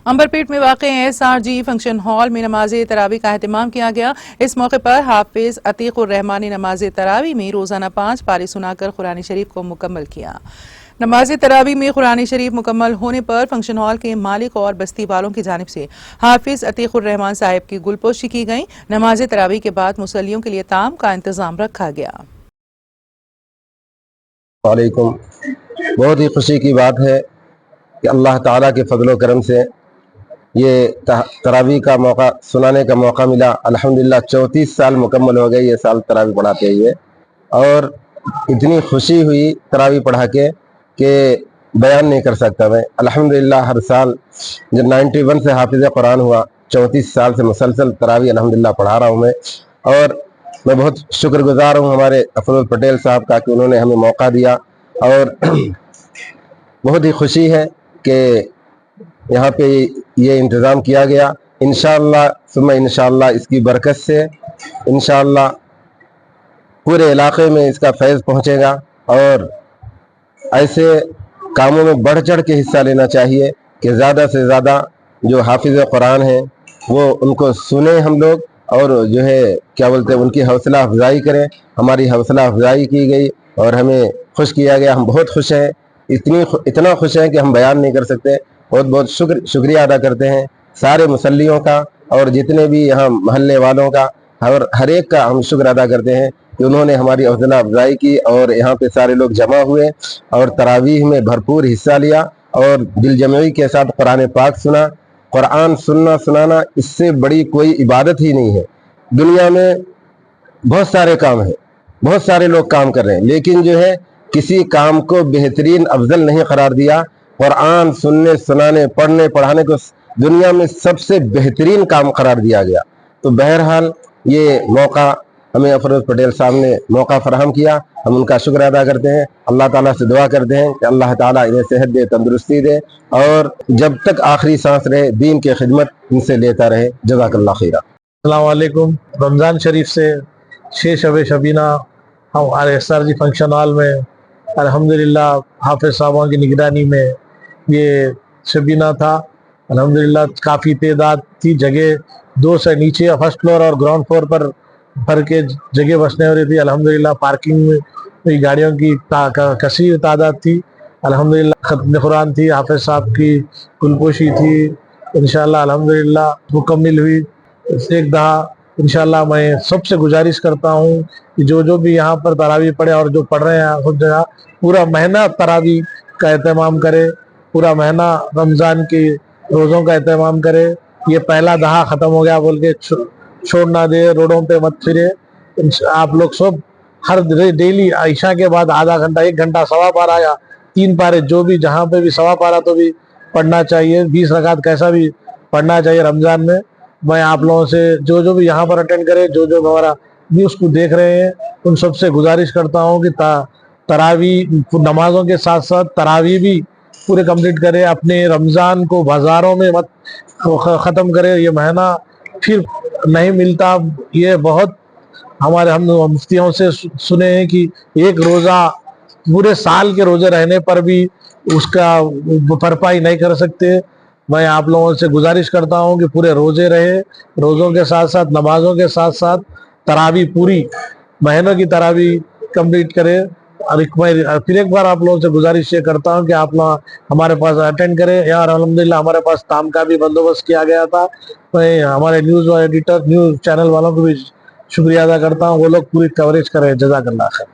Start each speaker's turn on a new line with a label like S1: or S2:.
S1: अंबरपेट में वाक़ SRG function hall में नमाज तरावी का अहतमाम किया गया। इस मौके पर हाफिज अतीकुर रहमान ने नमाज तरावी में रोज़ाना 5 पारे सुनाकर कुरान शरीफ को मुकम्मल किया। नमाज तरावी में कुरान शरीफ मुकम्मल होने पर फंक्शन हॉल के मालिक और बस्ती वालों की जानिब से हाफिज अतीकुर रहमान साहिब की गुलपोशी की गई। नमाज तरावी के बाद मुसल्लियों के लिए ताम का इंतजाम रखा गया।
S2: वालेकुम। बहुत ही खुशी की बात है कि अल्लाह ताला के फजल करम से ये तरावी का मौका सुनाने का मौका मिला। अल्हम्दुलिल्लाह 34 साल मुकम्मल हो गए ये साल तरावी पढ़ाते हुए, और इतनी खुशी हुई तरावी पढ़ा के कि बयान नहीं कर सकता मैं। अल्हम्दुलिल्लाह हर साल जब 91 से हाफिज कुरान हुआ, 34 साल से मुसलसल तरावी अल्हम्दुलिल्लाह पढ़ा रहा हूँ मैं, और मैं बहुत शुक्रगुजार हूँ हमारे अफरोज पटेल साहब का कि उन्होंने हमें मौका दिया। और बहुत ही खुशी है कि यहाँ पे ये इंतज़ाम किया गया। इंशाअल्लाह सुम्मा इंशाअल्लाह इसकी बरकत से इंशाअल्लाह पूरे इलाके में इसका फैज़ पहुँचेगा, और ऐसे कामों में बढ़ चढ़ के हिस्सा लेना चाहिए कि ज़्यादा से ज़्यादा जो हाफिज़ कुरान हैं वो उनको सुने हम लोग, और जो है क्या बोलते हैं उनकी हौसला अफजाई करें। हमारी हौसला अफजाई की गई और हमें खुश किया गया। हम बहुत खुश हैं, इतना खुश हैं कि हम बयान नहीं कर सकते। बहुत बहुत शुक्रिया अदा करते हैं सारे मुसल्लियों का और जितने भी यहाँ महल्ले वालों का, और हर एक का हम शुक्र अदा करते हैं कि उन्होंने हमारी हौसला अफजाई की और यहाँ पे सारे लोग जमा हुए और तरावीह में भरपूर हिस्सा लिया और दिलजमई के साथ कुरान पाक सुना। कुरान सुनना सुनाना इससे बड़ी कोई इबादत ही नहीं है। दुनिया में बहुत सारे काम हैं, बहुत सारे लोग काम कर रहे हैं, लेकिन जो है किसी काम को बेहतरीन अफजल नहीं करार दिया। कुरान सुनने सुनाने पढ़ने पढ़ाने को दुनिया में सबसे बेहतरीन काम करार दिया गया। तो बहरहाल ये मौका हमें अफरोज पटेल साहब ने मौका फराहम किया, हम उनका शुक्र अदा करते हैं। अल्लाह ताला से दुआ करते हैं कि अल्लाह ताला इन्हें सेहत दे, तंदुरुस्ती दे, और जब तक आखिरी सांस रहे दीन की खिदमत इनसे लेता रहे। जज़ाकल्लाह खैरा।
S3: अस्सलाम वालेकुम। रमज़ान शरीफ से 6 शब शबीना हम SRG फंक्शन हॉल में अल्हम्दुलिल्लाह हाफिज साहबों की निगरानी में ये शबीना था। अल्हम्दुलिल्लाह काफ़ी तादाद थी, जगह 2 से नीचे फर्स्ट फ्लोर और ग्राउंड फ्लोर पर भर के जगह बसने हो रही थी। अल्हम्दुलिल्लाह पार्किंग में गाड़ियों की कसीर तादाद थी। अल्हम्दुलिल्लाह खत्म कुरान थी, हाफिज साहब की गुलपोशी थी। इंशाअल्लाह अल्हम्दुलिल्लाह मुकम्मल हुई। एक दफ़ा इंशाअल्लाह मैं सबसे गुजारिश करता हूँ कि जो भी यहाँ पर तरावी पढ़े और जो पढ़ रहे हैं सब जगह पूरा महीना तरावी का एहतमाम करे, पूरा महीना रमज़ान के रोज़ों का एहतमाम करे। ये पहला दहा ख़त्म हो गया बोल के छोड़ ना दे, रोडों पे मत फिरे। आप लोग सब हर डेली ईशा के बाद आधा घंटा 1 घंटा सवा पारा या 3 पारे जो भी जहाँ पे भी सवा पारा तो भी पढ़ना चाहिए। 20 रकात कैसा भी पढ़ना चाहिए रमज़ान में। मैं आप लोगों से जो भी यहाँ पर अटेंड करे, जो हमारा न्यूज़ को देख रहे हैं, उन सबसे गुजारिश करता हूँ कि तरावी नमाजों के साथ साथ तरावी भी पूरे कंप्लीट करें। अपने रमज़ान को बाज़ारों में मत ख़त्म करें, ये महीना फिर नहीं मिलता। ये बहुत हमारे हम मुफ्तियों से सुने हैं कि एक रोज़ा पूरे साल के रोज़े रहने पर भी उसका भरपाई नहीं कर सकते। मैं आप लोगों से गुजारिश करता हूं कि पूरे रोजे रहे, रोज़ों के साथ साथ नमाजों के साथ साथ तरावी पूरी महीनों की तरावी कंप्लीट करें। और फिर एक बार आप लोगों से गुजारिश ये करता हूं कि आप लोग हमारे पास अटेंड करें। यार अल्हम्दुलिल्लाह हमारे पास ताम का भी बंदोबस्त किया गया था। मैं हमारे न्यूज़ एडिटर न्यूज़ चैनल वालों को भी शुक्रिया अदा करता हूँ, वो लोग पूरी कवरेज करें। जज़ाकल्लाह खैर।